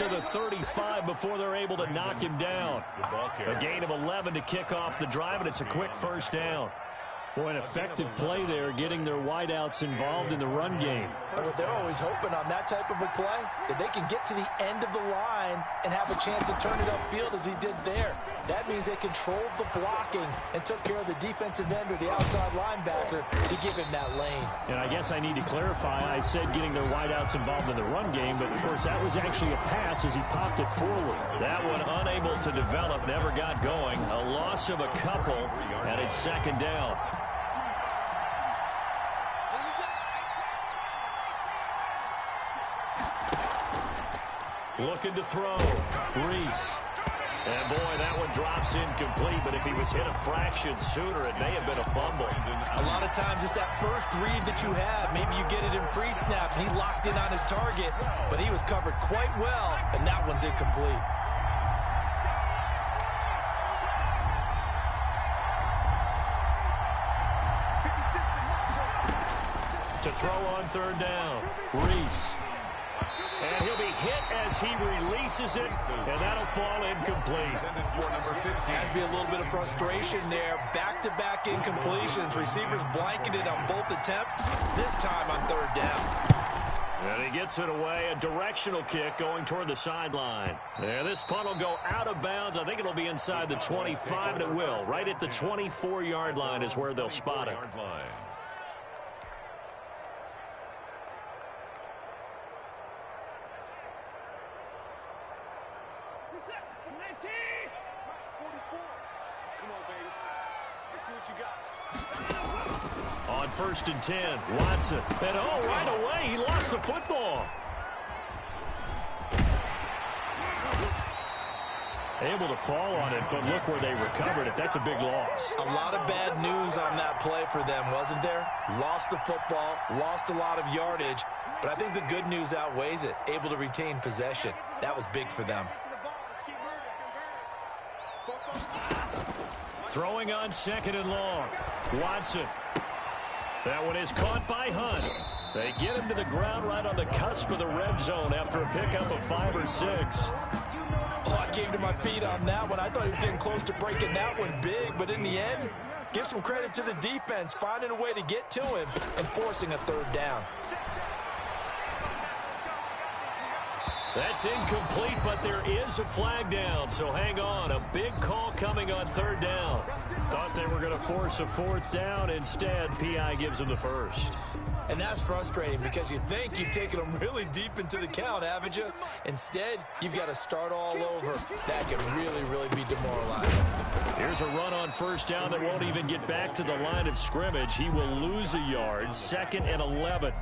to the 35 before they're able to knock him down. A gain of 11 to kick off the drive, and it's a quick first down. Boy, an effective play there, getting their wideouts involved in the run game. Well, they're always hoping on that type of a play that they can get to the end of the line and have a chance to turn it upfield as he did there. That means they controlled the blocking and took care of the defensive end or the outside linebacker to give him that lane. And I guess I need to clarify, I said getting their wideouts involved in the run game, but of course that was actually a pass as he popped it forward. That one unable to develop, never got going. A loss of a couple, and it's second down. Looking to throw. Reese. And, boy, that one drops incomplete, but if he was hit a fraction sooner, it may have been a fumble. A lot of times it's that first read that you have. Maybe you get it in pre-snap, and he locked in on his target, but he was covered quite well, and that one's incomplete. To throw on third down. Reese. And he'll be hit as he releases it, and that'll fall incomplete. Has to be a little bit of frustration there. Back-to-back incompletions. Receivers blanketed on both attempts, this time on third down. And he gets it away. A directional kick going toward the sideline. Yeah, this punt will go out of bounds. I think it'll be inside the 25, and it will. Right at the 24-yard line is where they'll spot it. On 1st and 10, Watson. And right away, he lost the football. Able to fall on it, but look where they recovered it. That's a big loss. A lot of bad news on that play for them, wasn't there? Lost the football, lost a lot of yardage, but I think the good news outweighs it. Able to retain possession. That was big for them. Throwing on 2nd and long. Watson. That one is caught by Hunt. They get him to the ground right on the cusp of the red zone after a pickup of 5 or 6. Oh, I came to my feet on that one. I thought he was getting close to breaking that one big, but in the end, give some credit to the defense, finding a way to get to him and forcing a third down. That's incomplete, but there is a flag down, so hang on. A big call coming on third down. Thought they were going to force a 4th down. Instead, P.I. gives them the first. And that's frustrating because you think you've taken them really deep into the count, haven't you? Instead, you've got to start all over. That can really, really be demoralizing. Here's a run on 1st down that won't even get back to the line of scrimmage. He will lose a yard. 2nd and 11.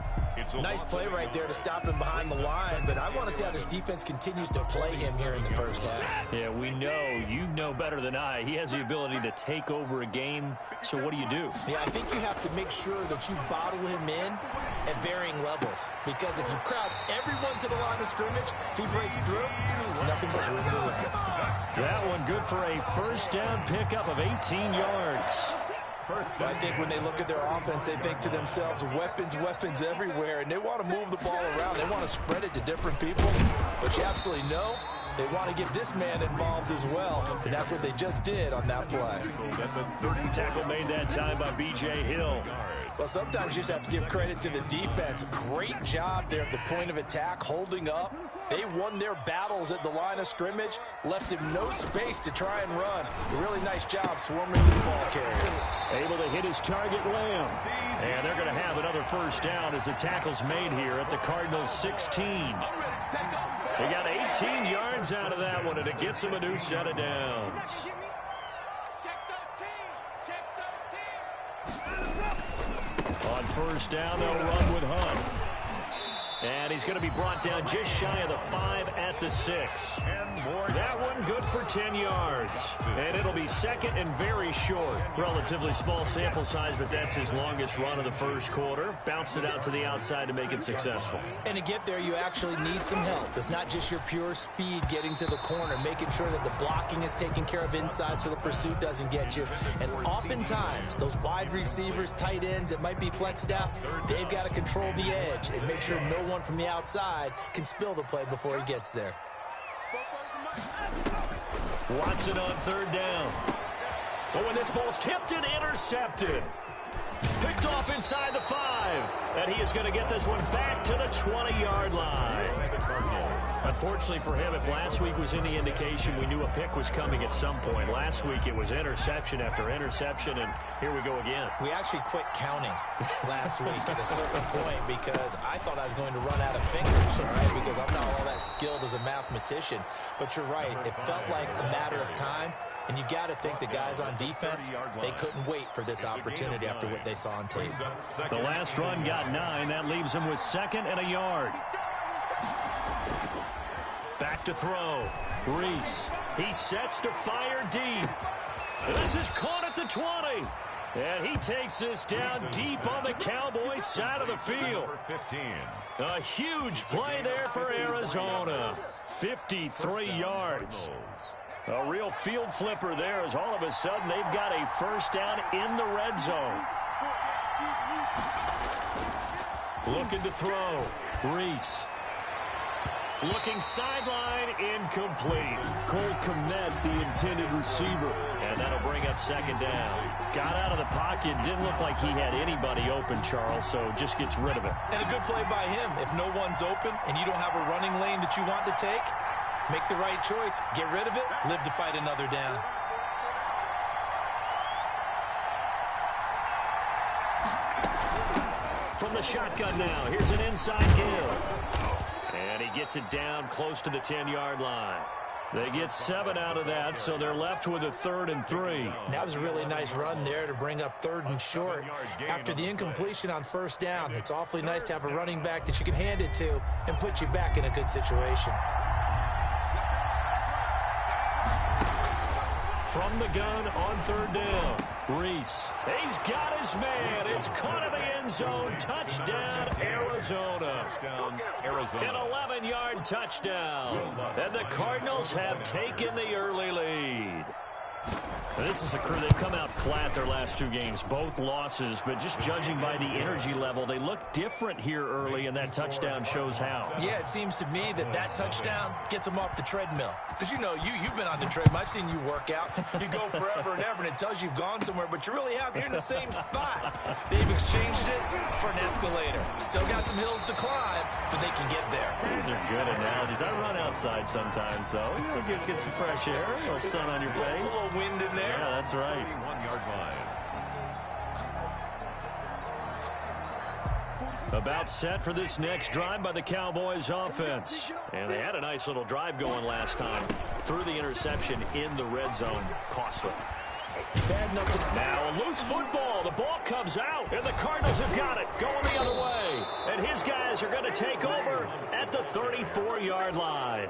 Nice play right there to stop him behind the line, but I want to see how this defense continues to play him here in the first half. Yeah, we know. You know better than I. He has the ability to take over a game, so what do you do? Yeah, I think you have to make sure that you bottle him in at varying levels, because if you crowd everyone to the line of scrimmage, if he breaks through, there's nothing but room to run. That one good for a 1st down pickup of 18 yards. I think when they look at their offense, they think to themselves, weapons, weapons everywhere, and they want to move the ball around. They want to spread it to different people, but you absolutely know they want to get this man involved as well, and that's what they just did on that play. Tackle made that time by B.J. Hill. Well, sometimes you just have to give credit to the defense. Great job there at the point of attack, holding up. They won their battles at the line of scrimmage, left him no space to try and run. A really nice job swarming to the ball carrier. Able to hit his target, Lamb. And they're going to have another 1st down as the tackle's made here at the Cardinals' 16. They got 18 yards out of that one, and it gets them a new set of downs. On 1st down, they'll run with Hunt. And he's going to be brought down just shy of the 5 at the 6. That one good for 10 yards. And it'll be 2nd and very short. Relatively small sample size, but that's his longest run of the 1st quarter. Bounced it out to the outside to make it successful. And to get there, you actually need some help. It's not just your pure speed getting to the corner, making sure that the blocking is taken care of inside so the pursuit doesn't get you. And oftentimes, those wide receivers, tight ends that might be flexed out, they've got to control the edge and make sure no one from the outside can spill the play before he gets there. Watson on third down. Oh, and this ball's tipped and intercepted. Picked off inside the 5. And he is going to get this one back to the 20-yard line. Unfortunately for him, if last week was any indication, we knew a pick was coming at some point. Last week it was interception after interception, and here we go again. We actually quit counting last week at a certain point because I thought I was going to run out of fingers, all right, because I'm not all that skilled as a mathematician. But you're right. It felt like a matter of time. And you got to think the guys on defense, they couldn't wait for this opportunity after what they saw on tape. The last run got 9. That leaves him with 2nd and a yard. Back to throw. Reese. He sets to fire deep. This is caught at the 20. And he takes this down deep on the Cowboys side of the field. A huge play there for Arizona. 53 yards. A real field flipper there as all of a sudden they've got a first down in the red zone. Looking to throw. Reese. Looking sideline, incomplete. Cole Kmet, the intended receiver. And that'll bring up 2nd down. Got out of the pocket. Didn't look like he had anybody open, Charles, so just gets rid of it. And a good play by him. If no one's open and you don't have a running lane that you want to take, make the right choice. Get rid of it. Live to fight another down. From the shotgun now, here's an inside Gill. And he gets it down close to the 10-yard line. They get 7 out of that, so they're left with a 3rd and 3. That was a really nice run there to bring up 3rd and short. After the incompletion on 1st down, it's awfully nice to have a running back that you can hand it to and put you back in a good situation. From the gun on 3rd down. Reese. He's got his man. It's caught in the end zone. Touchdown, Arizona. An 11-yard touchdown. And the Cardinals have taken the early lead. This is a crew. They've come out flat their last 2 games, both losses, but just judging by the energy level, they look different here early, and that touchdown shows how. Yeah, it seems to me that touchdown gets them off the treadmill. Because, you know, you've been on the treadmill. I've seen you work out. You go forever and ever, and it tells you you've gone somewhere, but you really have. You're in the same spot. They've exchanged it for an escalator. Still got some hills to climb, but they can get there. These are good analogies. I run outside sometimes, though. You know, get some fresh air, a little sun on your face. A little wind in there. Yeah, that's right. 1-yard line. About set for this next drive by the Cowboys offense. And they had a nice little drive going last time. Threw the interception in the red zone. Costly. Now a loose football. The ball comes out, and the Cardinals have got it. Going the other way. And his guys are going to take over at the 34-yard line.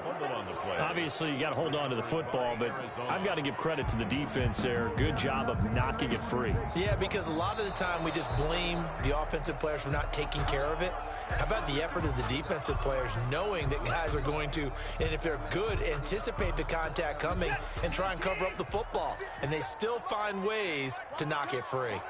Obviously, you got to hold on to the football, but I've got to give credit to the defense there. Good job of knocking it free. Yeah, because a lot of the time we just blame the offensive players for not taking care of it. How about the effort of the defensive players knowing that guys are going to, and if they're good, anticipate the contact coming and try and cover up the football. And they still find ways to knock it free.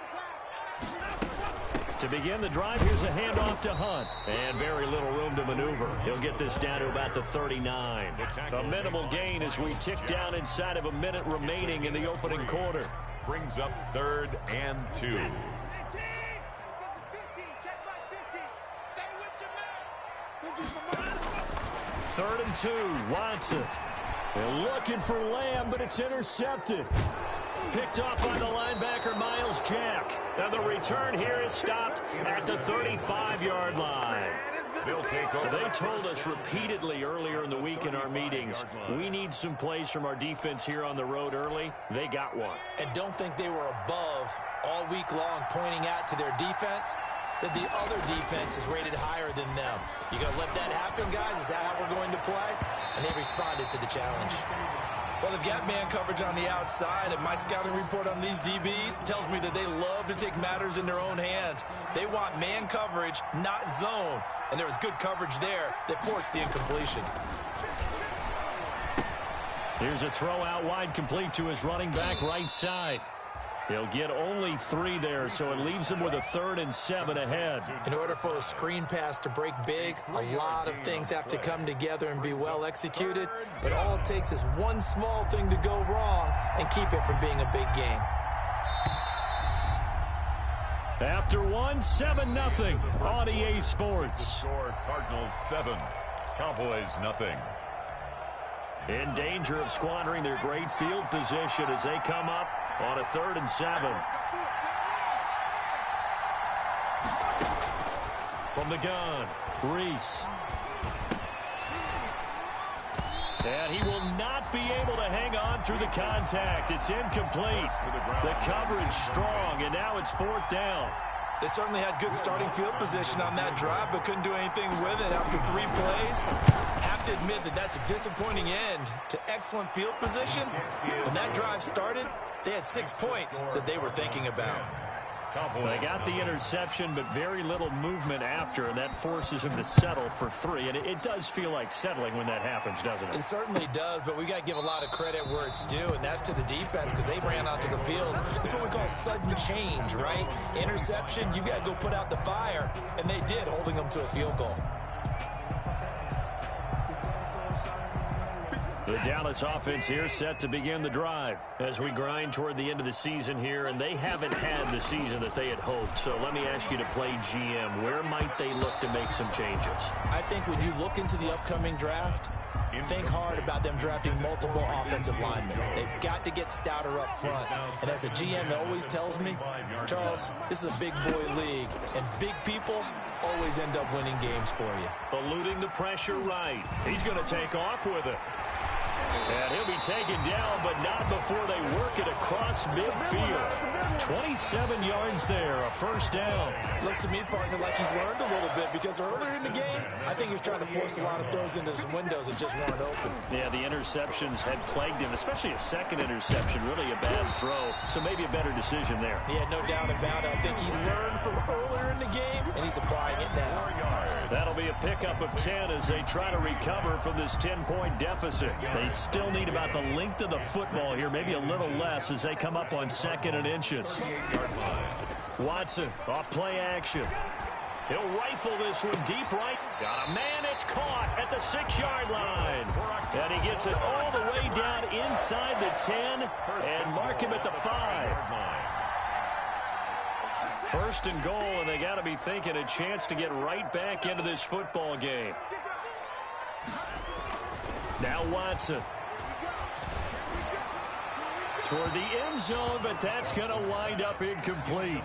To begin the drive, here's a handoff to Hunt. And very little room to maneuver. He'll get this down to about the 39. A minimal gain as we tick down inside of a minute remaining in the opening quarter. Brings up 3rd and 2. Third and 2, Watson. They're looking for Lamb, but it's intercepted. Picked off by the linebacker, Miles Jack. And the return here is stopped at the 35-yard line. They told us repeatedly earlier in the week in our meetings, we need some plays from our defense here on the road early. They got one. And don't think they were above all week long pointing out to their defense that the other defense is rated higher than them. You going to let that happen, guys? Is that how we're going to play? And they responded to the challenge. Well, they've got man coverage on the outside, and my scouting report on these DBs tells me that they love to take matters in their own hands. They want man coverage, not zone. And there was good coverage there that forced the incompletion. Here's a throw out wide, complete to his running back right side. He'll get only 3 there, so it leaves him with a 3rd and 7 ahead. In order for a screen pass to break big, a lot of things have to come together and be well executed. But all it takes is one small thing to go wrong and keep it from being a big game. After 1, 7-0 on EA Sports. The score, Cardinals 7, Cowboys nothing. In danger of squandering their great field position as they come up on a 3rd and 7. From the gun, Reese. And he will not be able to hang on through the contact. It's incomplete. The coverage strong, and now it's 4th down. They certainly had good starting field position on that drive, but couldn't do anything with it after 3 plays. I have to admit that that's a disappointing end to excellent field position. When that drive started, they had 6 points that they were thinking about. They got the interception, but very little movement after, and that forces him to settle for 3. And it does feel like settling when that happens, doesn't it? It certainly does, but we got to give a lot of credit where it's due, and that's to the defense because they ran onto the field. This is what we call sudden change, right? Interception, you got to go put out the fire, and they did, holding them to a field goal. The Dallas offense here set to begin the drive as we grind toward the end of the season here, and they haven't had the season that they had hoped. So let me ask you to play GM. Where might they look to make some changes? I think when you look into the upcoming draft, think hard about them drafting multiple offensive linemen. They've got to get stouter up front. And as a GM always tells me, Charles, this is a big boy league, and big people always end up winning games for you. Eluding the pressure right. He's going to take off with it. And he'll be taken down, but not before they work it across midfield. 27 yards there, a 1st down. Looks to me, partner, like he's learned a little bit because earlier in the game, I think he was trying to force a lot of throws into some windows that just weren't open. Yeah, the interceptions had plagued him, especially a second interception, really a bad throw. So maybe a better decision there. Yeah, no doubt about it. I think he learned from earlier in the game, and he's applying it now. That'll be a pickup of 10 as they try to recover from this 10-point deficit. They still need about the length of the football here, maybe a little less as they come up on 2nd and inches. Watson off play action. He'll rifle this one deep right. Got a man, it's caught at the 6-yard line. And he gets it all the way down inside the 10 and mark him at the 5. 1st and goal, and they got to be thinking a chance to get right back into this football game. Now Watson. Toward the end zone, but that's going to wind up incomplete.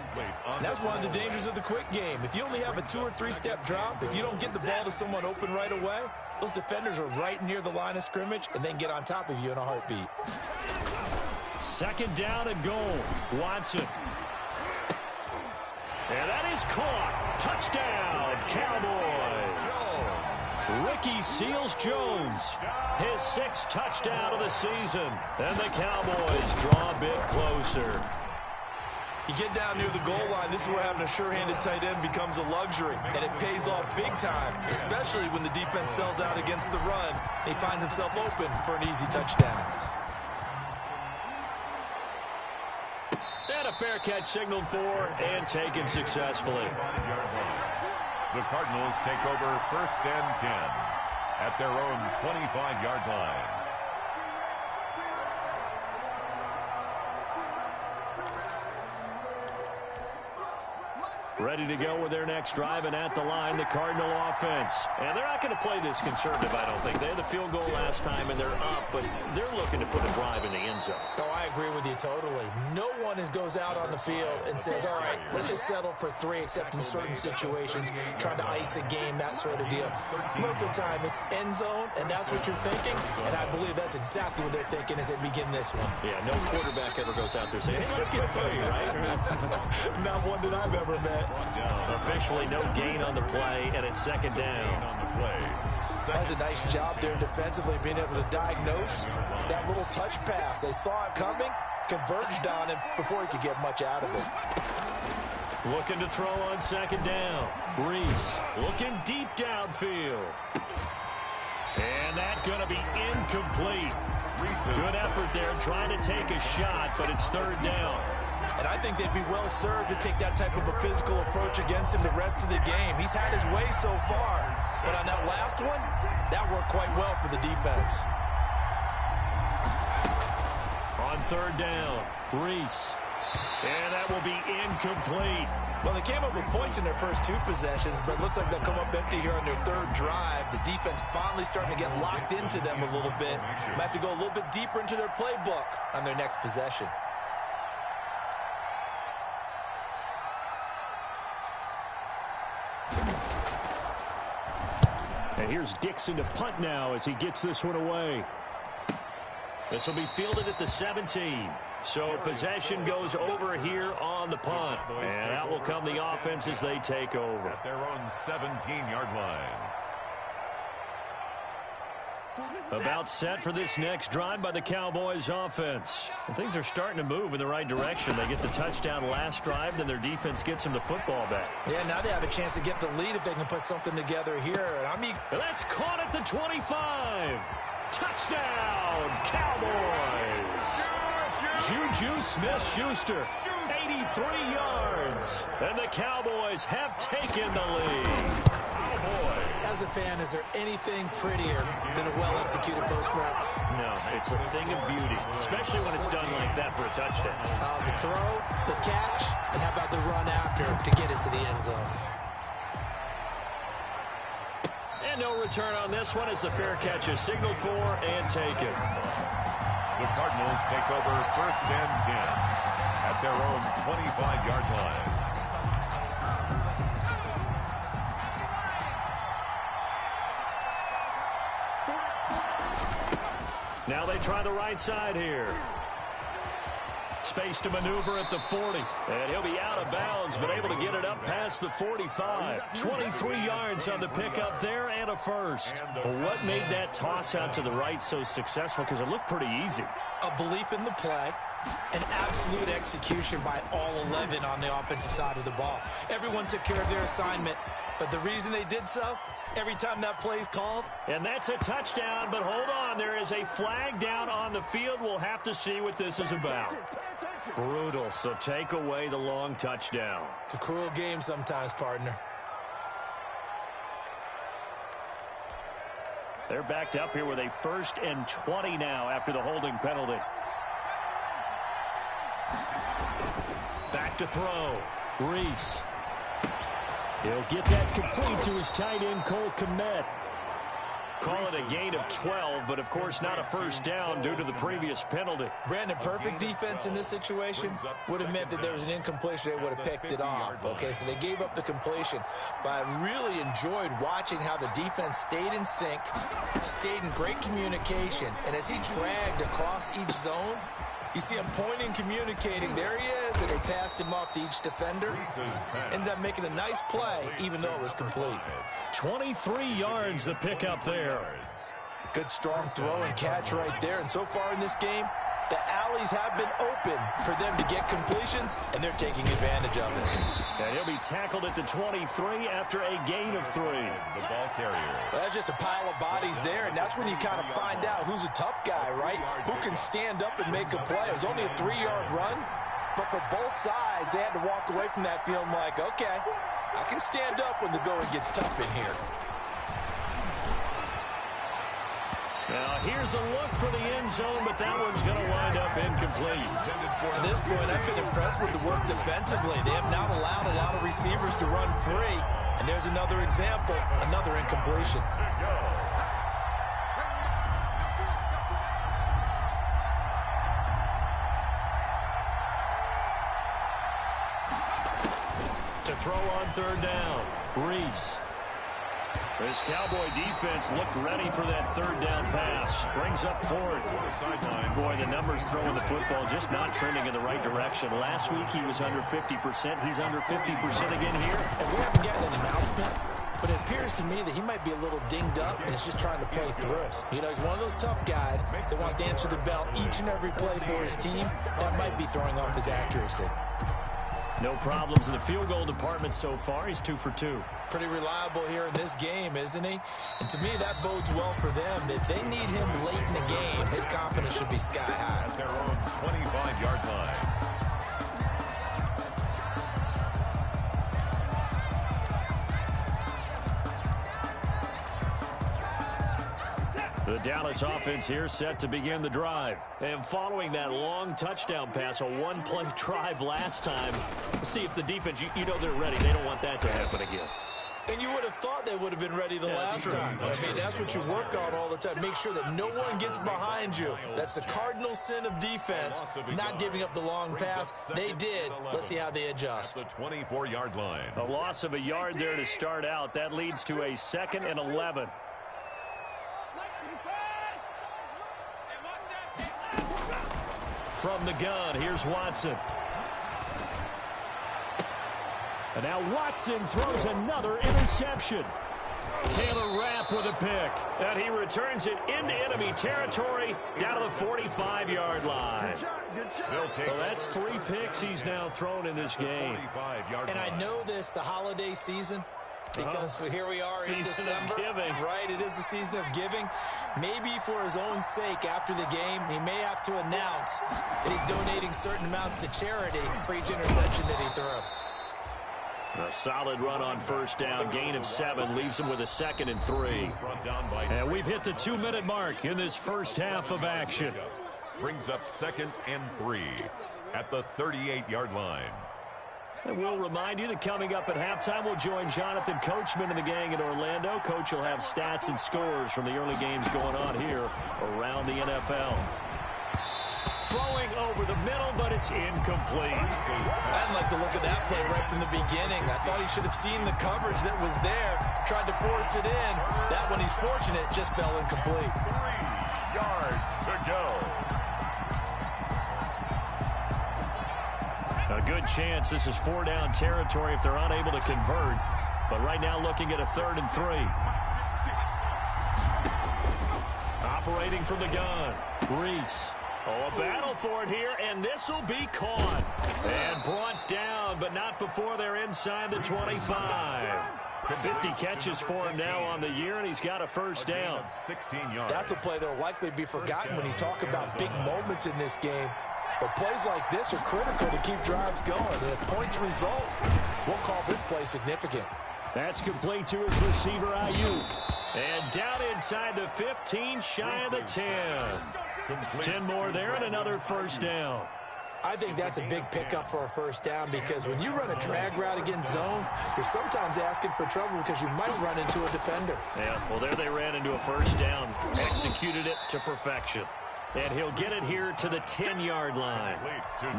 That's one of the dangers of the quick game. If you only have a 2- or 3-step drop, if you don't get the ball to someone open right away, those defenders are right near the line of scrimmage and then get on top of you in a heartbeat. 2nd down and goal. Watson. And that is caught. Touchdown, Cowboys. Ricky Seals-Jones, his 6th touchdown of the season. And the Cowboys draw a bit closer. You get down near the goal line, this is where having a sure-handed tight end becomes a luxury. And it pays off big time, especially when the defense sells out against the run. He finds himself open for an easy touchdown. And a fair catch signaled for and taken successfully. The Cardinals take over 1st and 10 at their own 25-yard line. Ready to go with their next drive, and at the line, the Cardinal offense. And they're not going to play this conservative, I don't think. They had the field goal last time, and they're up, but they're looking to put a drive in the end zone. Oh, I agree with you totally. No one goes out on the field and says, all right, let's just settle for 3, except in certain situations, trying to ice a game, that sort of deal. Most of the time, it's end zone, and that's what you're thinking, and I believe that's exactly what they're thinking as they begin this one. Yeah, no quarterback ever goes out there saying, hey, let's get 30, right? Not one that I've ever met. Officially no gain on the play, and it's 2nd down. On the play. That's a nice job there defensively, being able to diagnose that little touch pass. They saw it coming, converged on him before he could get much out of it. Looking to throw on 2nd down. Reese looking deep downfield. And that's going to be incomplete. Good effort there trying to take a shot, but it's 3rd down. And I think they'd be well served to take that type of a physical approach against him the rest of the game. He's had his way so far, but on that last one, that worked quite well for the defense. On third down, Reese. And that will be incomplete. Well, they came up with points in their first 2 possessions, but it looks like they'll come up empty here on their third drive. The defense finally starting to get locked into them a little bit. Might have to go a little bit deeper into their playbook on their next possession. And here's Dixon to punt now as he gets this one away. This will be fielded at the 17. So possession goes over here on the punt. And that will come the offense as they take over. At their own 17-yard line. About set for this next drive by the Cowboys offense. And things are starting to move in the right direction. They get the touchdown last drive, then their defense gets them the football back. Yeah, now they have a chance to get the lead if they can put something together here. And that's caught at the 25. Touchdown, Cowboys. Juju Smith-Schuster, 83 yards. And the Cowboys have taken the lead. As a fan, is there anything prettier than a well-executed post route? No, it's a thing of beauty, especially when it's done like that for a touchdown. The throw, the catch, and how about the run after to get it to the end zone? And no return on this one as the fair catch is signaled for and taken. The Cardinals take over first and 10 at their own 25-yard line. Now they try the right side here. Space to maneuver at the 40. And he'll be out of bounds, but able to get it up past the 45. 23 yards on the pickup there and a first. Well, what made that toss out to the right so successful? Because it looked pretty easy. A belief in the play. An absolute execution by all 11 on the offensive side of the ball. Everyone took care of their assignment, but the reason they did so, every time that play's called. And that's a touchdown, but hold on. There is a flag down on the field. We'll have to see what this is about. Brutal, so take away the long touchdown. It's a cruel game sometimes, partner. They're backed up here with a 1st and 20 now after the holding penalty. Back to throw. Reese. He'll get that complete to his tight end, Cole Kmet. Call it a gain of 12, but of course not a first down due to the previous penalty. Brandon, perfect defense in this situation would have meant that there was an incompletion. They would have picked it off. Okay, so they gave up the completion. But I really enjoyed watching how the defense stayed in sync, stayed in great communication. And as he dragged across each zone, you see him pointing, communicating. There he is, and they passed him off to each defender. Ended up making a nice play, even though it was complete. 23 yards the pickup there. Good strong throw and catch right there. And so far in this game, the alleys have been open for them to get completions, and they're taking advantage of it. And he'll be tackled at the 23 after a gain of 3. The ball carrier. Well, that's just a pile of bodies there, and that's when you kind of find out who's a tough guy, right? Who can stand up and make a play. It was only a 3-yard run, but for both sides, they had to walk away from that feeling like, okay, I can stand up when the going gets tough in here. Now, here's a look for the end zone, but that one's going to wind up incomplete. To this point, I've been impressed with the work defensively. They have not allowed a lot of receivers to run free. And there's another example, another incompletion. To throw on third down, Reese. This Cowboy defense looked ready for that third down pass. Brings up 4th. Boy, the numbers throwing the football just not trending in the right direction. Last week he was under 50%. He's under 50% again here. And we haven't gotten an announcement, but it appears to me that he might be a little dinged up and is just trying to play through. You know, he's one of those tough guys that wants to answer the bell each and every play for his team. That might be throwing off his accuracy. No problems in the field goal department so far. He's 2 for 2. Pretty reliable here in this game, isn't he? And to me, that bodes well for them. If they need him late in the game, his confidence should be sky high. At their own 25-yard line. The Dallas offense here set to begin the drive. And following that long touchdown pass, a one-play drive last time, let's see if the defense, you know they're ready. They don't want that to happen again. And you would have thought they would have been ready the last time. I mean, that's what you work on all the time. Make sure that no one gets behind you. That's the cardinal sin of defense, not giving up the long pass. They did. Let's see how they adjust. The 24-yard line. A loss of a yard there to start out. That leads to a 2nd and 11. From the gun, here's Watson. And now Watson throws another interception. Taylor Rapp with a pick. And he returns it into enemy territory down to the 45-yard line. Well, that's 3 picks he's now thrown in this game. And I know this, the holiday season, because here we are in December. Right, it is the season of giving. Maybe for his own sake after the game, he may have to announce that he's donating certain amounts to charity for each interception that he threw. A solid run on first down. Gain of 7 leaves him with a 2nd and 3. And we've hit the 2-minute mark in this first half of action. Brings up 2nd and 3 at the 38-yard line. And we'll remind you that coming up at halftime, we'll join Jonathan Coachman and the gang in Orlando. Coach will have stats and scores from the early games going on here around the NFL. Throwing over the middle, but it's incomplete. I didn't like the look of that play right from the beginning. I thought he should have seen the coverage that was there, tried to force it in. That one, he's fortunate, just fell incomplete. 3 yards to go. A good chance this is 4-down territory if they're unable to convert. But right now looking at a 3rd and 3. Operating from the gun, Reese. Oh, a battle for it here, and this will be caught. And brought down, but not before they're inside the 25. 50 catches for him now on the year, and he's got a first down. 16 yards. That's a play that will likely be forgotten when you talk about big moments in this game. But plays like this are critical to keep drives going. And if points result, we'll call this play significant. That's complete to his receiver, Ayuk. And down inside the 15, shy of the 10. 10 more there and another first down. I think that's a big pickup for a first down because when you run a drag route against zone, you're sometimes asking for trouble because you might run into a defender. Yeah, well, there they ran into a first down, executed it to perfection. And he'll get it here to the 10-yard line.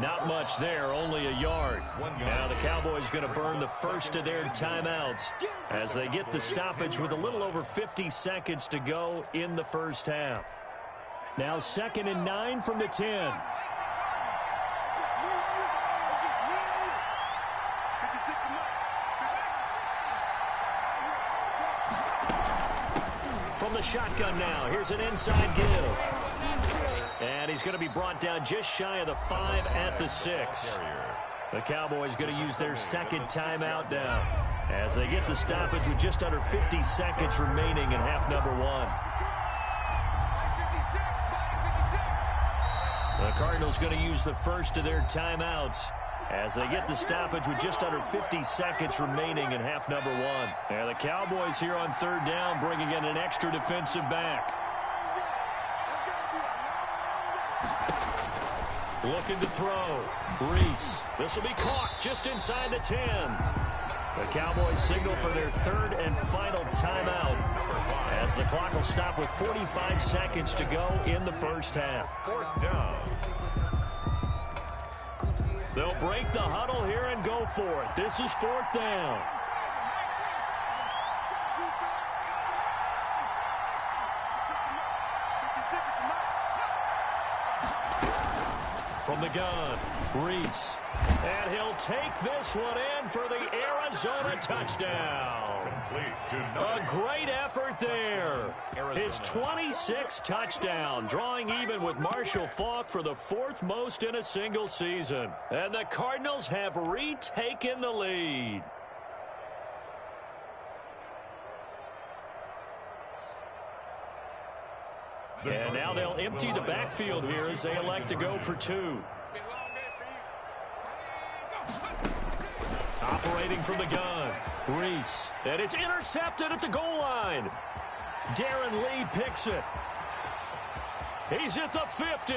Not much there, only a yard. Now the Cowboys going to burn the first of their timeouts as they get the stoppage with a little over 50 seconds to go in the first half. Now 2nd and 9 from the 10. From the shotgun now, here's an inside give. And he's going to be brought down just shy of the 5 at the 6. The Cowboys going to use their 2nd timeout now as they get the stoppage with just under 50 seconds remaining in half number 1. The Cardinals going to use the first of their timeouts as they get the stoppage with just under 50 seconds remaining in half number 1. And the Cowboys here on 3rd down bringing in an extra defensive back. Looking to throw. Reese. This will be caught just inside the 10. The Cowboys signal for their 3rd and final timeout as the clock will stop with 45 seconds to go in the first half. 4th down. They'll break the huddle here and go for it. This is 4th down. From the gun, Reese. And he'll take this one in for the Arizona touchdown. A great effort there. His 26th touchdown, drawing even with Marshall Faulk for the 4th most in a single season. And the Cardinals have retaken the lead. And now they'll empty the backfield here as they elect to go for 2. Operating from the gun, Reese. And it's intercepted at the goal line. Darren Lee picks it. He's at the 50.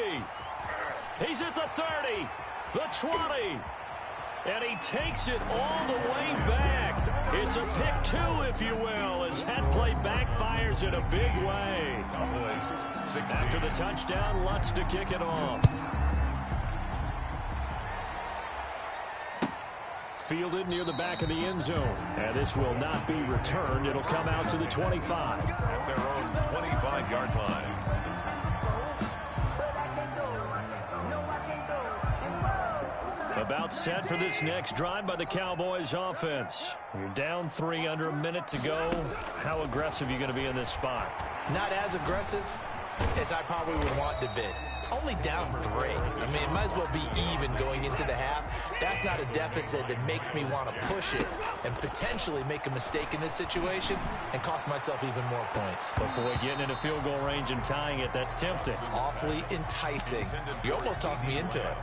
He's at the 30, the 20. And he takes it all the way back. It's a pick two, if you will, as that play backfires in a big way. After the touchdown, Lutz to kick it off. Fielded near the back of the end zone. And this will not be returned. It'll come out to the 25. At their own 25-yard line. About set for this next drive by the Cowboys offense. You're down 3 under a minute to go. How aggressive are you going to be in this spot? Not as aggressive as I probably would want to be. Only down 3. I mean, it might as well be even going into the half. That's not a deficit that makes me want to push it and potentially make a mistake in this situation and cost myself even more points. But boy, getting into field goal range and tying it, that's tempting. Awfully enticing. You almost talked me into it.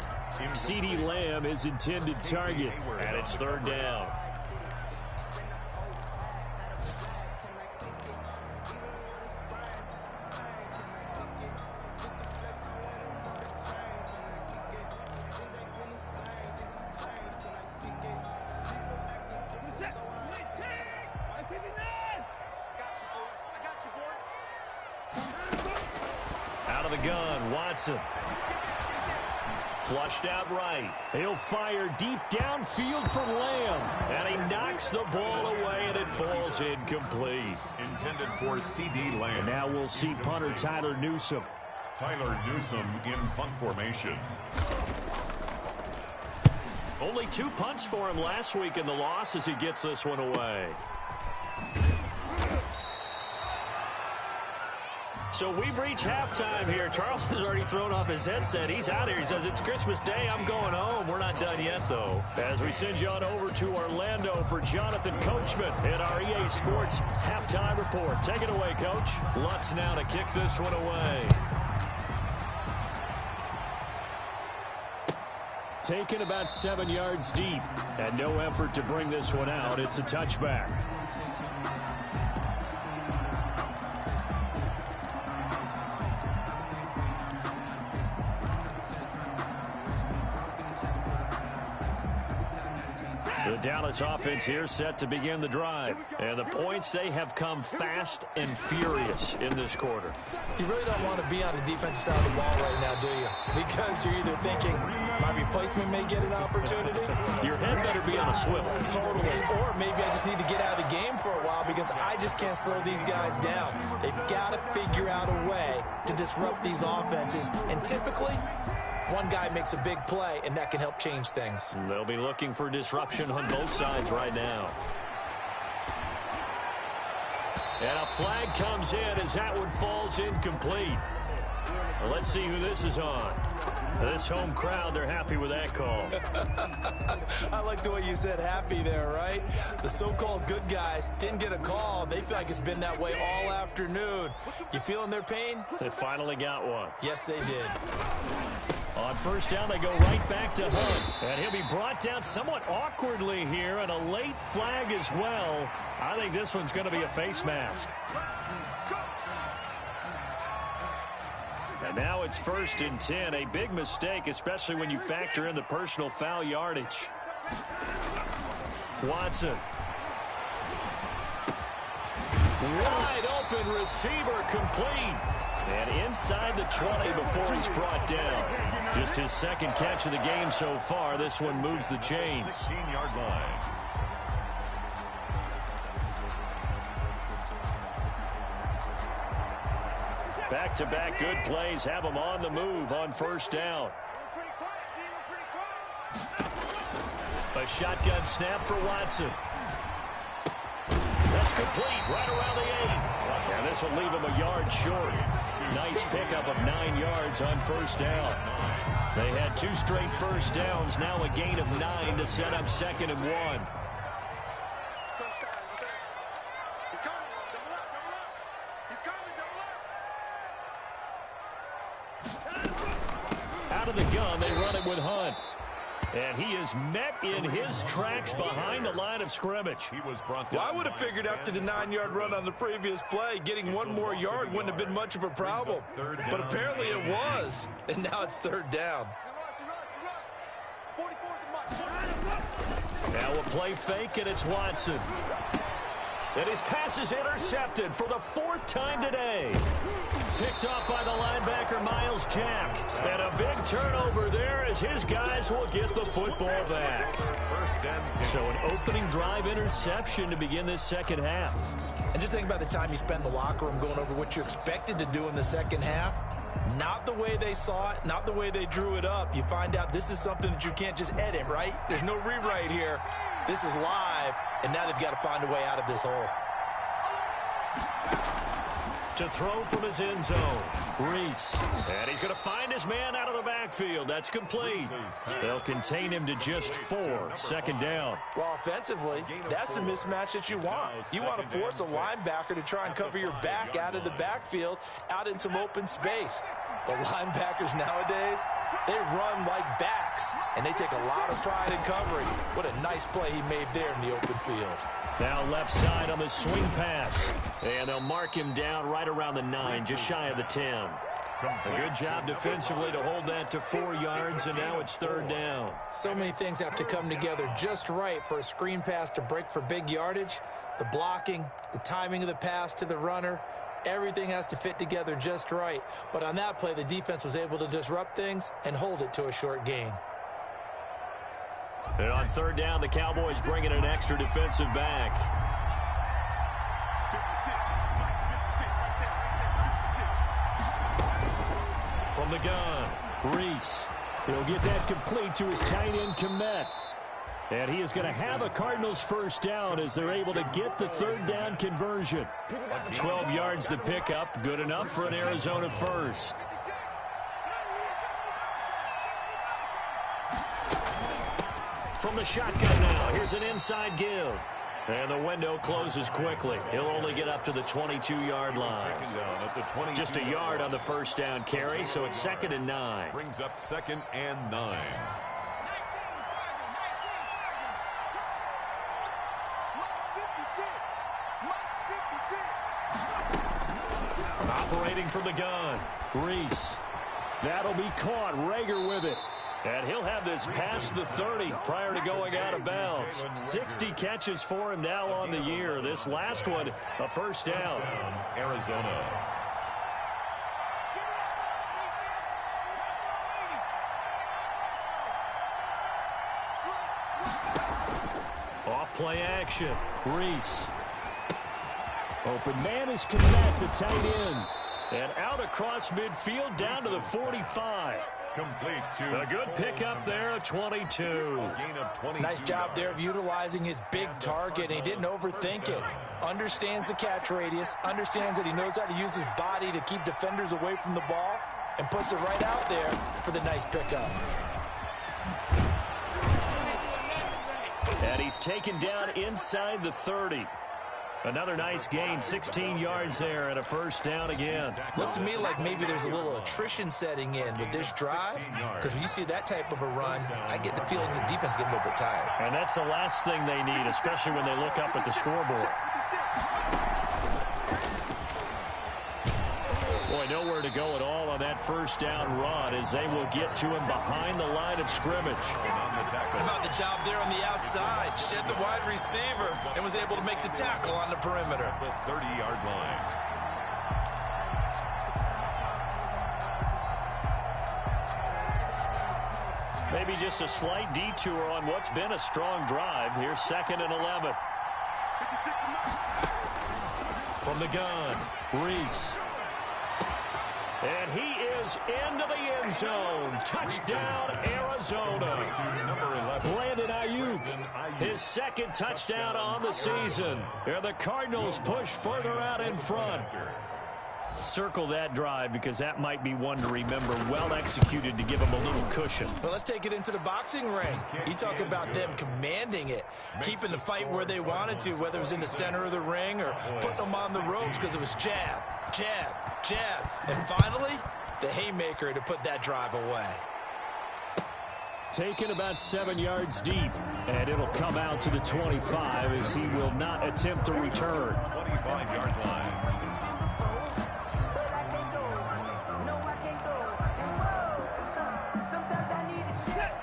CeeDee Lamb is intended target, and it's 3rd down. Out of the gun, Watson. Flushed out right. He'll fire deep downfield for Lamb. And he knocks the ball away, and it falls incomplete. Intended for CeeDee Lamb. And now we'll see punter Tyler Newsome. Tyler Newsome in punt formation. Only 2 punts for him last week in the loss as he gets this one away. So we've reached halftime here. Charles has already thrown off his headset. He's out here. He says, it's Christmas Day. I'm going home. We're not done yet, though. As we send you on over to Orlando for Jonathan Coachman at our EA Sports Halftime Report. Take it away, Coach. Lutz now to kick this one away. Taken about 7 yards deep. And no effort to bring this one out. It's a touchback. The Dallas offense here set to begin the drive. And the points, they have come fast and furious in this quarter. You really don't want to be on the defensive side of the ball right now, do you? Because you're either thinking, my replacement may get an opportunity. Your head better be on a swivel. Totally. Or maybe I just need to get out of the game for a while because I just can't slow these guys down. They've got to figure out a way to disrupt these offenses. And typically, one guy makes a big play, and that can help change things. They'll be looking for disruption on both sides right now. And a flag comes in as that one falls incomplete. Well, let's see who this is on. This home crowd, they're happy with that call. I like the way you said happy there, right? The so-called good guys didn't get a call. They feel like it's been that way all afternoon. You feeling their pain? They finally got one. Yes, they did. On 1st down, they go right back to Hunt. And he'll be brought down somewhat awkwardly here, and a late flag as well. I think this one's going to be a face mask. And now it's 1st and 10. A big mistake, especially when you factor in the personal foul yardage. Watson. Wide open receiver complete. And inside the 20 before he's brought down. Just his 2nd catch of the game so far. This one moves the chains. 16-yard line. Back-to-back good plays have him on the move on 1st down. A shotgun snap for Watson. That's complete right around the 8. And this will leave him a yard short. Nice pickup of 9 yards on 1st down. They had 2 straight 1st downs. Now a gain of 9 to set up 2nd and 1. Out of the gun, they run it with Hunt. And he is met in his tracks behind the line of scrimmage. He was brought down. Well, I would have figured after the 9-yard run on the previous play, getting one more yard wouldn't have been much of a problem. But apparently it was, and now it's third down. Now a play fake, and it's Watson. And his pass is intercepted for the 4th time today. Picked off by the linebacker, Miles Jack. And a big turnover there as his guys will get the football back. So an opening drive interception to begin this second half. And just think about the time you spend in the locker room going over what you expected to do in the second half. Not the way they saw it, not the way they drew it up. You find out this is something that you can't just edit, right? There's no rewrite here. This is live, and now they've got to find a way out of this hole. To throw from his end zone, Reese. And he's going to find his man out of the backfield. That's complete. They'll contain him to just 4. Second down. Well, offensively, that's the mismatch that you want. You want to force a linebacker to try and cover your back out of the backfield, out in some open space. The linebackers nowadays, they run like backs, and they take a lot of pride in covering. What a nice play he made there in the open field. Now left side on the swing pass. And they'll mark him down right around the 9, just shy of the 10. A good job defensively to hold that to 4 yards, and now it's third down. So many things have to come together just right for a screen pass to break for big yardage. The blocking, the timing of the pass to the runner, everything has to fit together just right. But on that play, the defense was able to disrupt things and hold it to a short gain. And on third down, the Cowboys bring in an extra defensive back. From the gun, Reese. He'll get that complete to his tight end, Kmet. And he is going to have a Cardinals first down as they're able to get the third down conversion. 12 yards the pickup, good enough for an Arizona first. From the shotgun now, here's an inside give. And the window closes quickly. He'll only get up to the 22-yard line. Just a yard on the first down carry, so it's 2nd and 9. Brings up 2nd and 9. Operating from the gun, Reese. That'll be caught. Rager with it. And he'll have this past the 30 prior to going out of bounds. 60 catches for him now on the year. This last one, a first down. Arizona. Off play action. Reese. Open man is Kmet, the tight end. And out across midfield down to the 45. Complete to a good pickup there at 22. Nice job there of utilizing his big target. He didn't overthink it. Understands the catch radius. Understands that he knows how to use his body to keep defenders away from the ball. And puts it right out there for the nice pickup. And he's taken down inside the 30. Another nice gain, 16 yards there and a first down again. Looks to me like maybe there's a little attrition setting in with this drive, because when you see that type of a run, I get the feeling the defense getting a little bit tired. And that's the last thing they need, especially when they look up at the scoreboard. Boy, nowhere to go at all on that first down run as they will get to him behind the line of scrimmage. How about the job there on the outside? Shed the wide receiver and was able to make the tackle on the perimeter. The 30-yard line. Maybe just a slight detour on what's been a strong drive. Here's 2nd and 11. From the gun, Reese. And he is into the end zone. Touchdown, Arizona. Brandon Ayuk, his 2nd touchdown on the season. And the Cardinals push further out in front. Circle that drive because that might be one to remember. Well executed to give him a little cushion. Well, let's take it into the boxing ring. You talk about them commanding it, keeping the fight where they wanted to, whether it was in the center of the ring or putting them on the ropes because it was jab, jab, jab. And finally, the haymaker to put that drive away. Taken about 7 yards deep. And it'll come out to the 25 as he will not attempt to return. 25-yard line.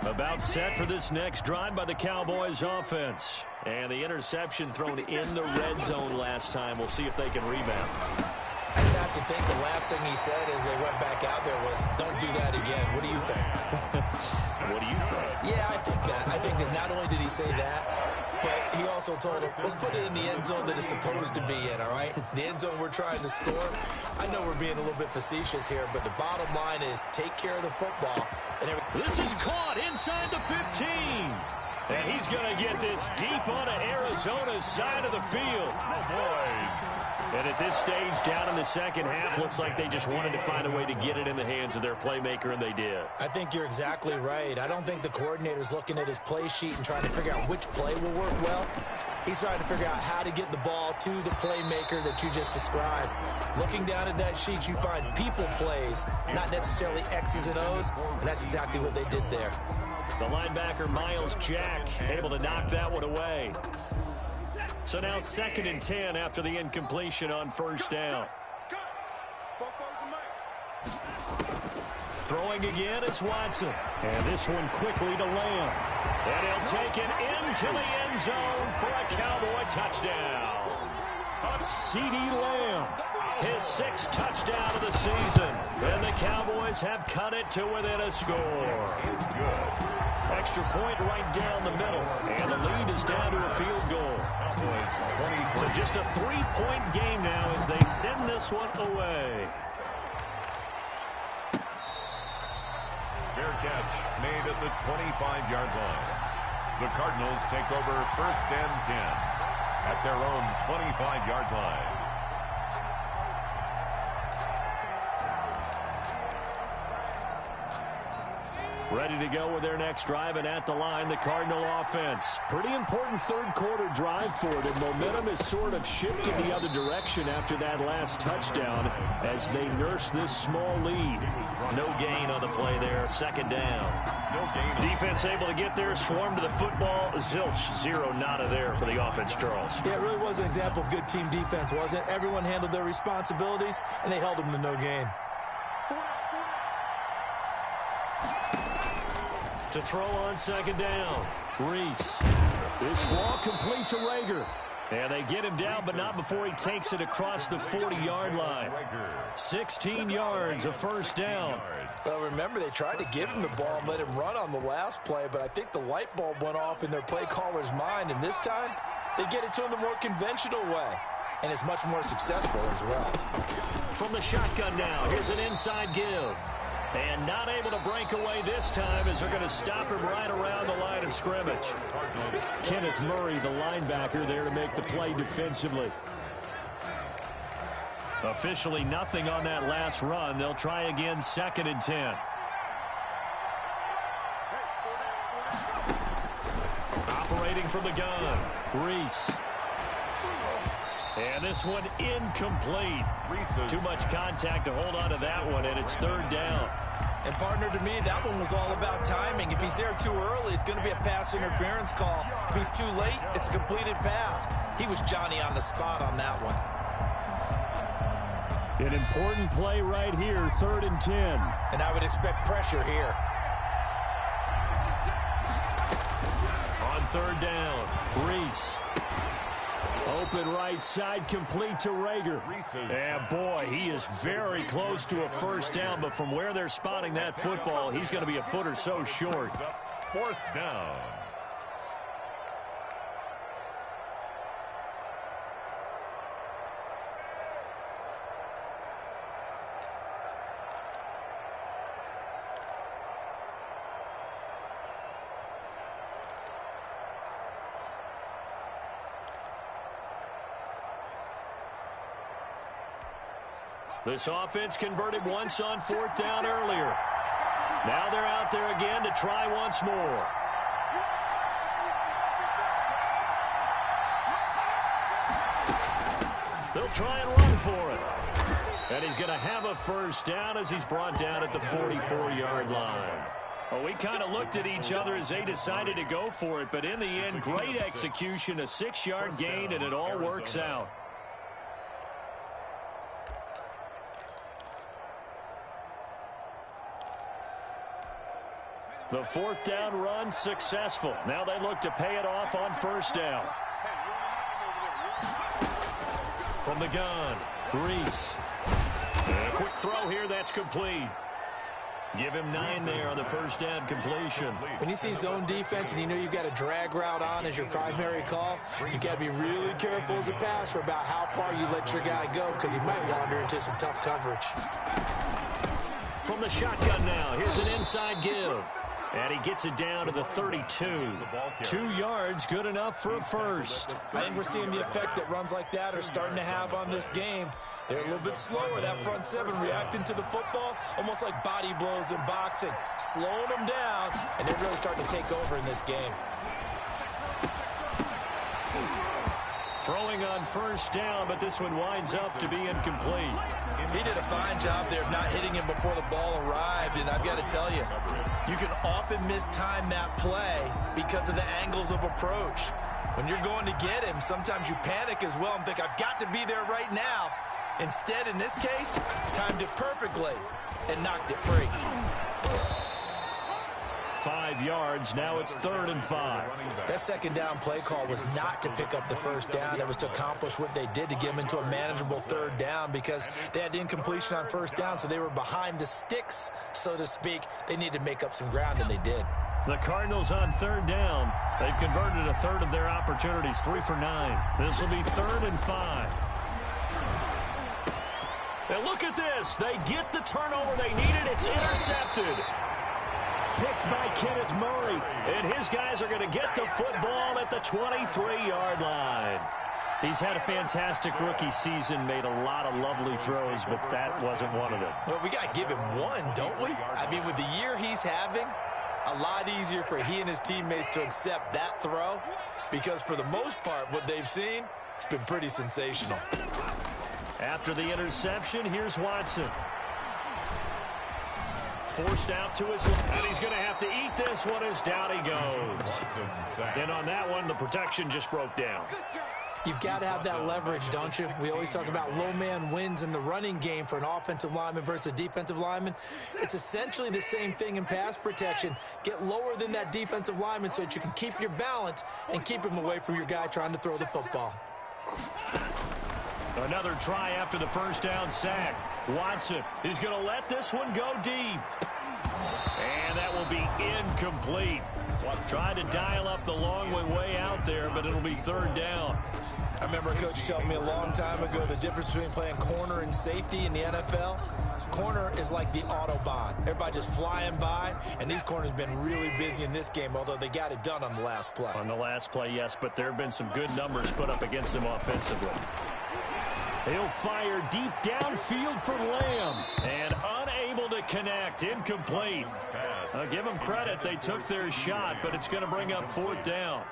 About set for this next drive by the Cowboys offense. And the interception thrown in the red zone last time. We'll see if they can rebound. I just have to think the last thing he said as they went back out there was, don't do that again. What do you think? What do you think? Yeah, I think that. I think that not only did he say that, but he also told him, let's put it in the end zone that it's supposed to be in, all right? The end zone we're trying to score. I know we're being a little bit facetious here, but the bottom line is take care of the football. This is caught inside the 15. And he's going to get this deep onto Arizona's side of the field. And at this stage, down in the second half, looks like they just wanted to find a way to get it in the hands of their playmaker, and they did. I think you're exactly right. I don't think the coordinator's looking at his play sheet and trying to figure out which play will work well. He's trying to figure out how to get the ball to the playmaker that you just described. Looking down at that sheet, you find people plays, not necessarily X's and O's, and that's exactly what they did there. The linebacker, Miles Jack, able to knock that one away. So now 2nd and 10 after the incompletion on first down. Throwing again, it's Watson. And this one quickly to Lamb. And he'll take it into the end zone for a Cowboy touchdown. CeeDee Lamb, his 6th touchdown of the season. And the Cowboys have cut it to within a score. Extra point right down the middle. And the lead is down to a field goal. So just a 3-point game now as they send this one away. Fair catch made at the 25-yard line. The Cardinals take over 1st and 10 at their own 25-yard line. Ready to go with their next drive, and at the line, the Cardinal offense. Pretty important third-quarter drive for them. Momentum has sort of shifted the other direction after that last touchdown as they nurse this small lead. No gain on the play there, 2nd down. No gain. Defense able to get there, swarm to the football. Zilch, 0 nada there for the offense, Charles. Yeah, it really was an example of good team defense, wasn't it? Everyone handled their responsibilities, and they held them to no gain. To throw on 2nd down, Reese. This ball complete to Rager. And they get him down, but not before he takes it across the 40-yard line. 16 yards, a first down. Well, remember, they tried to give him the ball and let him run on the last play, but I think the light bulb went off in their play caller's mind, and this time they get it to him the more conventional way, and it's much more successful as well. From the shotgun now, here's an inside give. And not able to break away this time as they're going to stop him right around the line of scrimmage. Kenneth Murray, the linebacker, there to make the play defensively. Officially nothing on that last run. They'll try again, 2nd and 10. Operating from the gun, Reese. And this one incomplete. Too much contact to hold on to that one, and it's 3rd down. And, partner, to me, that one was all about timing. If he's there too early, it's going to be a pass interference call. If he's too late, it's a completed pass. He was Johnny on the spot on that one. An important play right here, 3rd and 10. And I would expect pressure here. On 3rd down, Reese. Open right side, complete to Rager. And boy, he is very close to a first down, but from where they're spotting that football, he's going to be a foot or so short. 4th down. This offense converted once on 4th down earlier. Now they're out there again to try once more. They'll try and run for it. And he's going to have a first down as he's brought down at the 44-yard line. Well, we kind of looked at each other as they decided to go for it, but in the end, great execution, a 6-yard gain, and it all works out. The 4th down run successful. Now they look to pay it off on 1st down. From the gun, Reese. A quick throw here, that's complete. Give him 9 there on the 1st down completion. When you see zone defense and you know you've got a drag route on as your primary call, you got to be really careful as a passer about how far you let your guy go because he might wander into some tough coverage. From the shotgun now, here's an inside give. And he gets it down to the 32. 2 yards, good enough for a first. I think we're seeing the effect that runs like that are starting to have on this game. They're a little bit slower, that front 7 reacting to the football, almost like body blows in boxing, slowing them down, and they're really starting to take over in this game. Throwing on 1st down, but this one winds up to be incomplete. He did a fine job there of not hitting him before the ball arrived, and I've got to tell you, you can often mistime that play because of the angles of approach. When you're going to get him, sometimes you panic as well and think, I've got to be there right now. Instead, in this case, timed it perfectly and knocked it free. 5 yards, now it's 3rd and 5. That 2nd down play call was not to pick up the 1st down. It was to accomplish what they did to get them into a manageable 3rd down because they had incompletion on 1st down, so they were behind the sticks, so to speak. They needed to make up some ground, and they did. The Cardinals on 3rd down. They've converted a third of their opportunities, 3 for 9. This will be 3rd and 5. And look at this. They get the turnover they needed. It's intercepted. Picked by Kenneth Murray. And his guys are going to get the football at the 23-yard line. He's had a fantastic rookie season, made a lot of lovely throws, but that wasn't one of them. Well, we got to give him one, don't we? I mean, with the year he's having, a lot easier for he and his teammates to accept that throw because for the most part, what they've seen, it's been pretty sensational. After the interception, here's Watson. Forced out to his left, and he's going to have to eat this one as down he goes. And on that one, the protection just broke down. You've got to have that leverage, don't you? We always talk about low man wins in the running game for an offensive lineman versus a defensive lineman. It's essentially the same thing in pass protection. Get lower than that defensive lineman so that you can keep your balance and keep him away from your guy trying to throw the football. Another try after the 1st down sack. Watson is going to let this one go deep. And that will be incomplete. Tried to dial up the long way out there, but it'll be 3rd down. I remember a coach telling me a long time ago the difference between playing corner and safety in the NFL. Corner is like the Autobahn. Everybody just flying by, and these corners have been really busy in this game, although they got it done on the last play. On the last play, yes, but there have been some good numbers put up against them offensively. He'll fire deep downfield for Lamb, and unable to connect, incomplete. I'll give them credit, they took their shot, but it's going to bring up 4th down.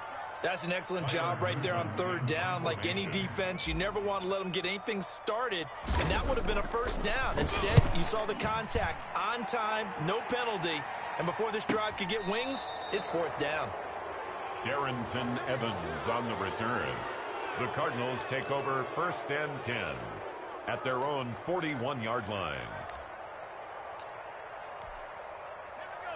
That's an excellent job right there on 3rd down. Like any defense, you never want to let them get anything started, and that would have been a 1st down. Instead, you saw the contact on time, no penalty, and before this drive could get wings, it's 4th down. Darrington Evans on the return. The Cardinals take over 1st and 10 at their own 41-yard line.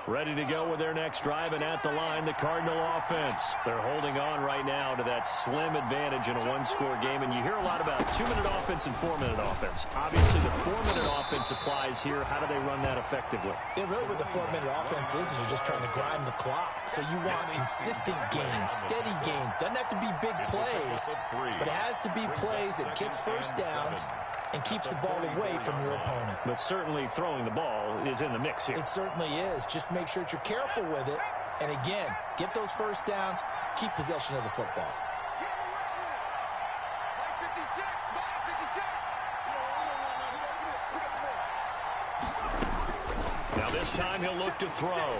Ready to go with their next drive, and at the line, the Cardinal offense. They're holding on right now to that slim advantage in a one-score game, and you hear a lot about 2-minute offense and 4-minute offense. Obviously, the 4-minute offense applies here. How do they run that effectively? Yeah, really what the 4-minute offense is you're just trying to grind the clock. So you want consistent gains, steady gains. Doesn't have to be big plays, but it has to be plays that gets 1st downs and keeps the ball away from your opponent. But certainly throwing the ball is in the mix here. It certainly is. Just make sure that you're careful with it. And again, get those 1st downs, keep possession of the football. Now this time he'll look to throw.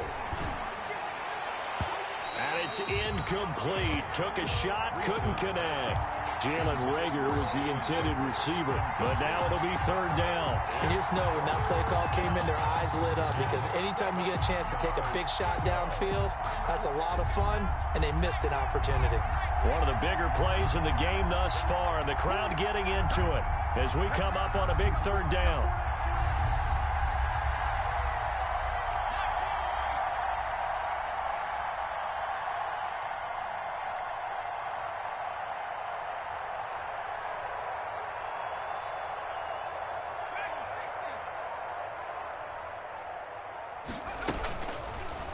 And it's incomplete. Took a shot, couldn't connect. Jalen Reagor was the intended receiver, but now it'll be third down. And you just know when that play call came in, their eyes lit up, because anytime you get a chance to take a big shot downfield, that's a lot of fun, and they missed an opportunity. One of the bigger plays in the game thus far, and the crowd getting into it as we come up on a big third down.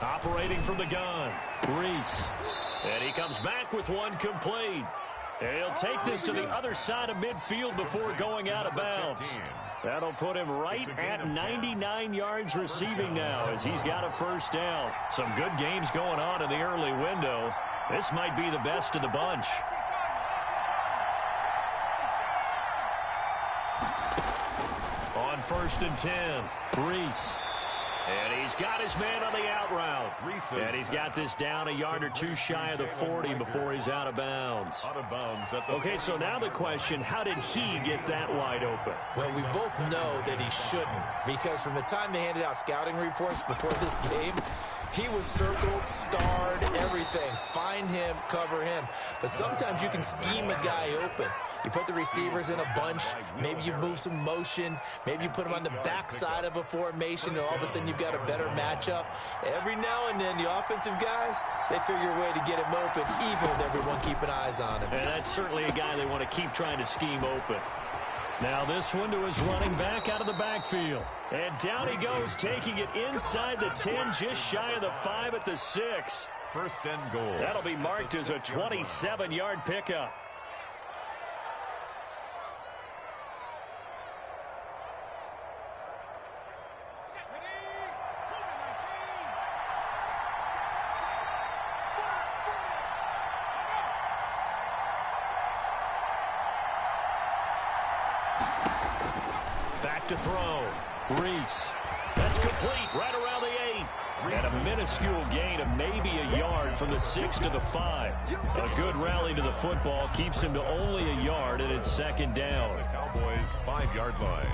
Operating from the gun, Reese. And he comes back with one complete. And he'll take this to the other side of midfield before going out of bounds. That'll put him right at 99 yards receiving now as he's got a first down. Some good games going on in the early window. This might be the best of the bunch. On 1st and 10, Reese. And he's got his man on the out route. And he's got this down a yard or two shy of the 40 before he's out of bounds. Okay, so now the question, how did he get that wide open? Well, we both know that he shouldn't, because from the time they handed out scouting reports before this game, he was circled, starred, everything. Find him, cover him. But sometimes you can scheme a guy open. You put the receivers in a bunch. Maybe you move some motion. Maybe you put them on the backside of a formation, and all of a sudden you've got a better matchup. Every now and then, the offensive guys, they figure a way to get him open, even with everyone keeping eyes on him. And that's certainly a guy they want to keep trying to scheme open. Now this one to his running back out of the backfield. And down he goes, taking it inside the 10, just shy of the 5 at the 6. 1st and goal. That'll be marked as a 27-yard pickup. Back to throw. Reese. That's complete right around the 8. And a minuscule gain of maybe a yard from the 6 to the 5. A good rally to the football keeps him to only a yard, and it's 2nd down. The Cowboys' 5-yard line.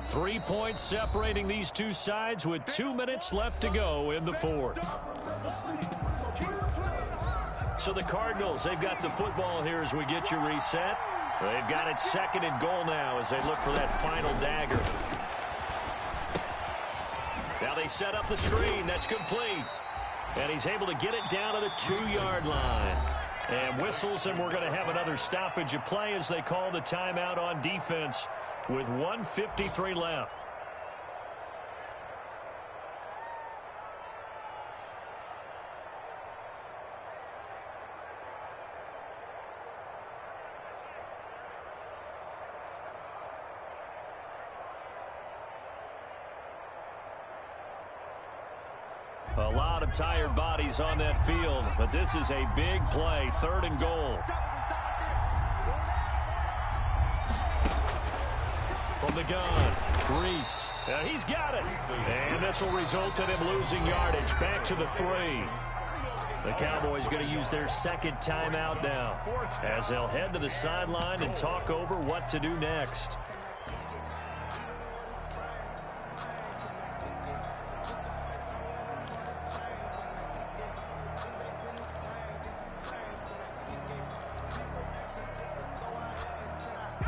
Three points separating these two sides with 2 minutes left to go in the 4th. So the Cardinals, they've got the football here as we get you reset. They've got it 2nd and goal now as they look for that final dagger. Now they set up the screen. That's complete. And he's able to get it down to the 2-yard line. And whistles, and we're going to have another stoppage of play as they call the timeout on defense with 1:53 left. A lot of tired bodies on that field, but this is a big play, 3rd and goal. From the gun, Reese. He's got it. And this will result in him losing yardage back to the 3. The Cowboys going to use their 2nd timeout now as they'll head to the sideline and talk over what to do next.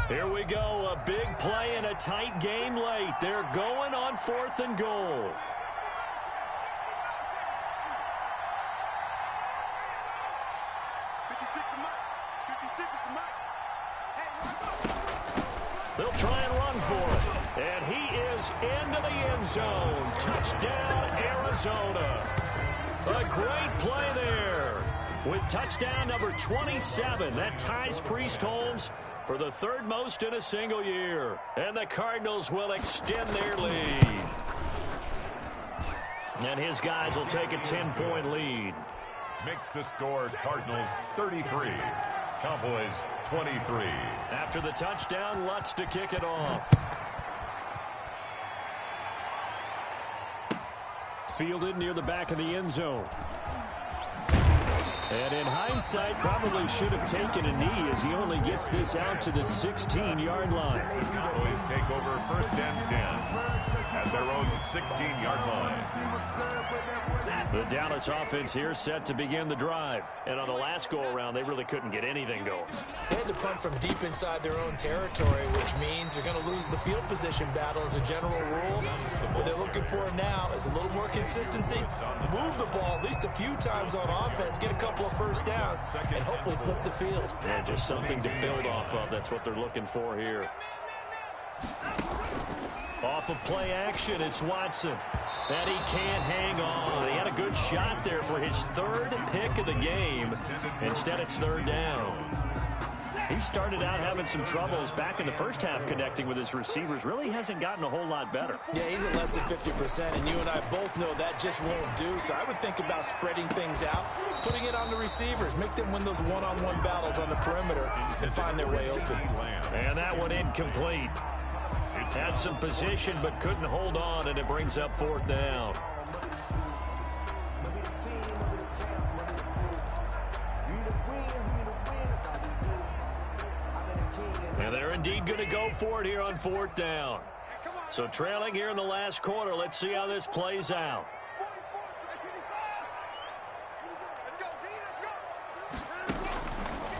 Here we go, a big play in a tight game late. They're going on 4th and goal. They'll try and run for it. And he is into the end zone. Touchdown, Arizona. A great play there. With touchdown number 27, that ties Priest Holmes for the third most in a single year. And the Cardinals will extend their lead. And his guys will take a 10-point lead. Makes the score Cardinals 33, Cowboys 23. After the touchdown, Lutz to kick it off. Fielded near the back of the end zone. And in hindsight, probably should have taken a knee as he only gets this out to the 16-yard line. Cowboys take over 1st and 10 at their own 16-yard line. The Dallas offense here set to begin the drive. And on the last go-around, they really couldn't get anything going. They had to punt from deep inside their own territory, which means they're going to lose the field position battle as a general rule. What they're looking for now is a little more consistency. Move the ball at least a few times on offense, get a couple of first downs, and hopefully flip the field. Yeah, just something to build off of. That's what they're looking for here. Off of play action, it's Watson. And he can't hang on. He had a good shot there for his third pick of the game. Instead, it's third down. He started out having some troubles back in the first half connecting with his receivers. Really hasn't gotten a whole lot better. Yeah, he's at less than 50%, and you and I both know that just won't do. So I would think about spreading things out, putting it on the receivers, make them win those one-on-one battles on the perimeter and find their way open. And that one incomplete. Had some position but couldn't hold on, and it brings up 4th down. And they're indeed going to go for it here on 4th down. So trailing here in the last quarter, let's see how this plays out.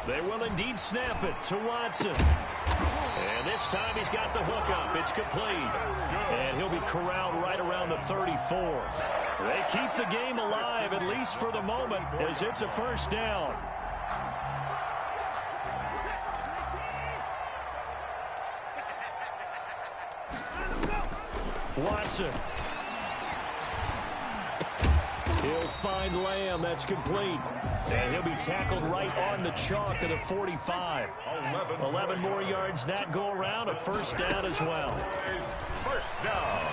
They will indeed snap it to Watson. And this time he's got the hook up. It's complete. And he'll be corralled right around the 34. They keep the game alive, at least for the moment, as it's a 1st down. Watson. He'll find Lamb. That's complete. And he'll be tackled right on the chalk of the 45. 11 more yards that go around. A 1st down as well. 1st down.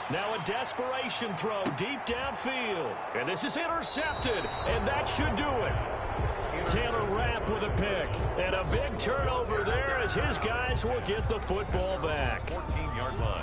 Now a desperation throw deep downfield. And this is intercepted. And that should do it. Taylor Rapp with a pick. And a big turnover there as his guys will get the football back. 14-yard line.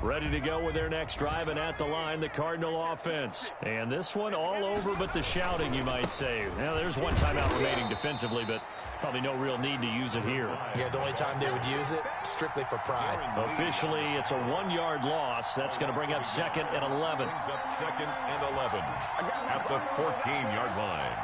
Ready to go with their next drive, and at the line, the Cardinal offense. And this one all over but the shouting, you might say. Now, there's one timeout remaining defensively, but probably no real need to use it here. Yeah, the only time they would use it, strictly for pride. Officially, it's a 1-yard loss. That's going to bring up 2nd and 11. Brings up 2nd and 11 at the 14-yard line.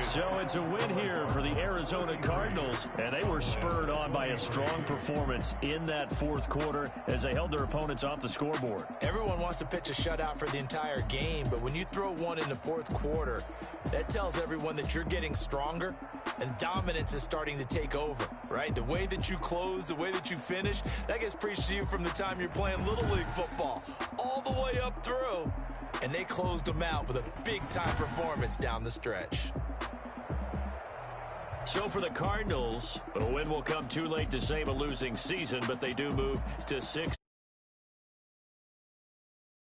So it's a win here for the Arizona Cardinals, and they were spurred on by a strong performance in that 4th quarter as they held their opponents off the scoreboard. Everyone wants to pitch a shutout for the entire game, but when you throw one in the 4th quarter, that tells everyone that you're getting stronger and dominance is starting to take over, right? The way that you close, the way that you finish, that gets preached to you from the time you're playing Little League football all the way up through. And they closed them out with a big-time performance down the stretch. So for the Cardinals, a win will come too late to save a losing season, but they do move to 6.